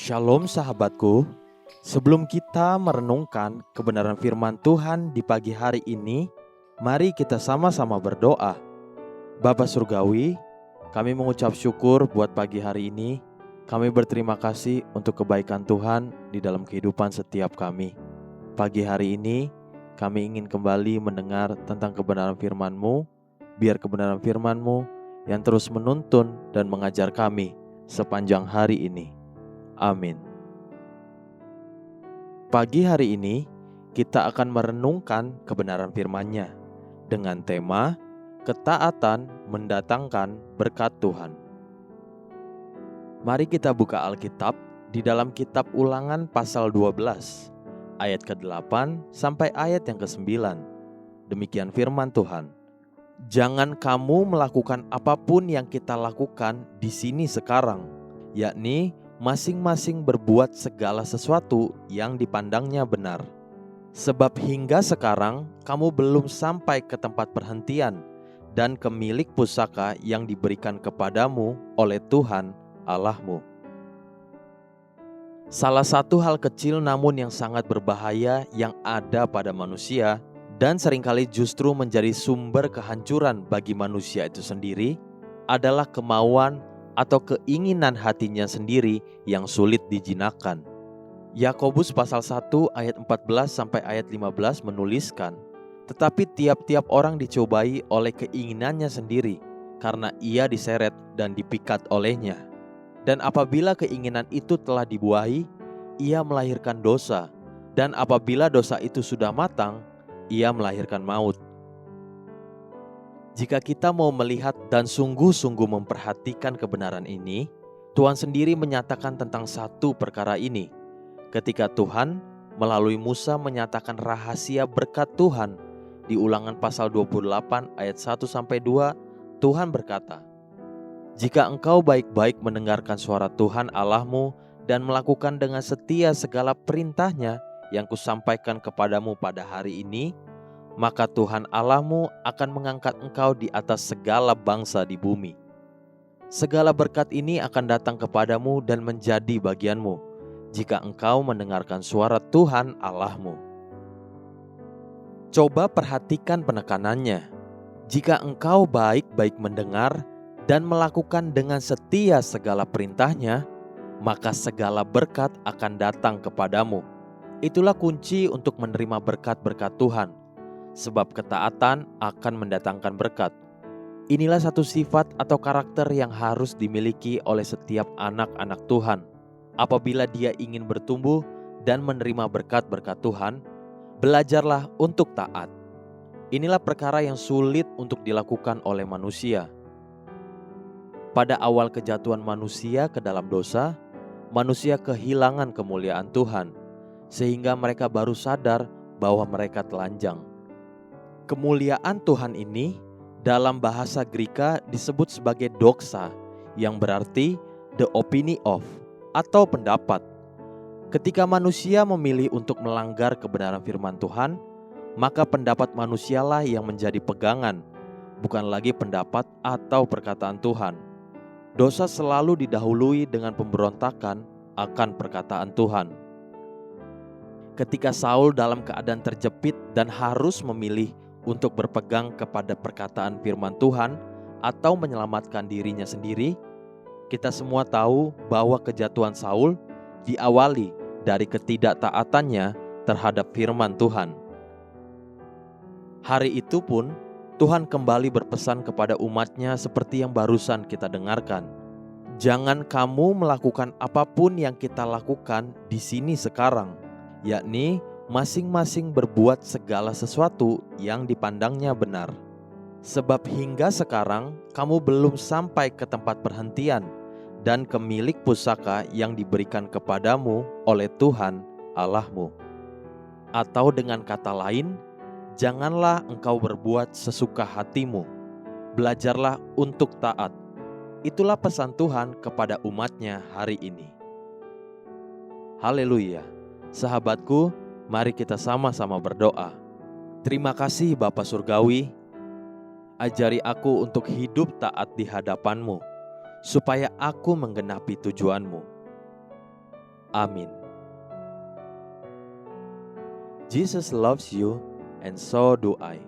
Shalom sahabatku, sebelum kita merenungkan kebenaran firman Tuhan di pagi hari ini, mari kita sama-sama berdoa. Bapa Surgawi, kami mengucap syukur buat pagi hari ini. Kami berterima kasih untuk kebaikan Tuhan di dalam kehidupan setiap kami. Pagi hari ini, kami ingin kembali mendengar tentang kebenaran firman-Mu. Biar kebenaran firman-Mu yang terus menuntun dan mengajar kami sepanjang hari ini. Amin. Pagi hari ini kita akan merenungkan kebenaran firman-Nya dengan tema ketaatan mendatangkan berkat Tuhan. Mari kita buka Alkitab di dalam kitab Ulangan pasal 12 ayat ke-8 sampai ayat yang ke-9. Demikian firman Tuhan. Jangan kamu melakukan apapun yang kita lakukan di sini sekarang, yakni masing-masing berbuat segala sesuatu yang dipandangnya benar. Sebab hingga sekarang kamu belum sampai ke tempat perhentian dan ke milik pusaka yang diberikan kepadamu oleh Tuhan Allahmu. Salah satu hal kecil namun yang sangat berbahaya yang ada pada manusia dan seringkali justru menjadi sumber kehancuran bagi manusia itu sendiri adalah kemauan atau keinginan hatinya sendiri yang sulit dijinakkan. Yakobus pasal 1 ayat 14 sampai ayat 15 menuliskan, tetapi tiap-tiap orang dicobai oleh keinginannya sendiri, karena ia diseret dan dipikat olehnya. Dan apabila keinginan itu telah dibuahi, ia melahirkan dosa, dan apabila dosa itu sudah matang, ia melahirkan maut. Jika kita mau melihat dan sungguh-sungguh memperhatikan kebenaran ini, Tuhan sendiri menyatakan tentang satu perkara ini. Ketika Tuhan melalui Musa menyatakan rahasia berkat Tuhan di Ulangan pasal 28 ayat 1-2, Tuhan berkata, "Jika engkau baik-baik mendengarkan suara Tuhan Allahmu dan melakukan dengan setia segala perintahnya yang kusampaikan kepadamu pada hari ini, maka Tuhan Allahmu akan mengangkat engkau di atas segala bangsa di bumi. Segala berkat ini akan datang kepadamu dan menjadi bagianmu, jika engkau mendengarkan suara Tuhan Allahmu." Coba perhatikan penekanannya. Jika engkau baik-baik mendengar dan melakukan dengan setia segala perintahnya, maka segala berkat akan datang kepadamu. Itulah kunci untuk menerima berkat-berkat Tuhan. Sebab ketaatan akan mendatangkan berkat. Inilah satu sifat atau karakter yang harus dimiliki oleh setiap anak-anak Tuhan. Apabila dia ingin bertumbuh dan menerima berkat-berkat Tuhan, belajarlah untuk taat. Inilah perkara yang sulit untuk dilakukan oleh manusia. Pada awal kejatuhan manusia ke dalam dosa, manusia kehilangan kemuliaan Tuhan, sehingga mereka baru sadar bahwa mereka telanjang. Kemuliaan Tuhan ini dalam bahasa Greka disebut sebagai doxa, yang berarti the opinion of atau pendapat. Ketika manusia memilih untuk melanggar kebenaran firman Tuhan, maka pendapat manusialah yang menjadi pegangan, bukan lagi pendapat atau perkataan Tuhan. Dosa selalu didahului dengan pemberontakan akan perkataan Tuhan. Ketika Saul dalam keadaan terjepit dan harus memilih untuk berpegang kepada perkataan firman Tuhan atau menyelamatkan dirinya sendiri, kita semua tahu bahwa kejatuhan Saul diawali dari ketidaktaatannya terhadap firman Tuhan. Hari itu pun Tuhan kembali berpesan kepada umatnya seperti yang barusan kita dengarkan. Jangan kamu melakukan apapun yang kita lakukan di sini sekarang, yakni masing-masing berbuat segala sesuatu yang dipandangnya benar. Sebab hingga sekarang kamu belum sampai ke tempat perhentian dan ke milik pusaka yang diberikan kepadamu oleh Tuhan Allahmu. Atau dengan kata lain, janganlah engkau berbuat sesuka hatimu. Belajarlah untuk taat. Itulah pesan Tuhan kepada umatnya hari ini. Haleluya. Sahabatku, mari kita sama-sama berdoa. Terima kasih Bapa Surgawi, ajari aku untuk hidup taat di hadapan-Mu, supaya aku menggenapi tujuan-Mu. Amin. Jesus loves you, and so do I.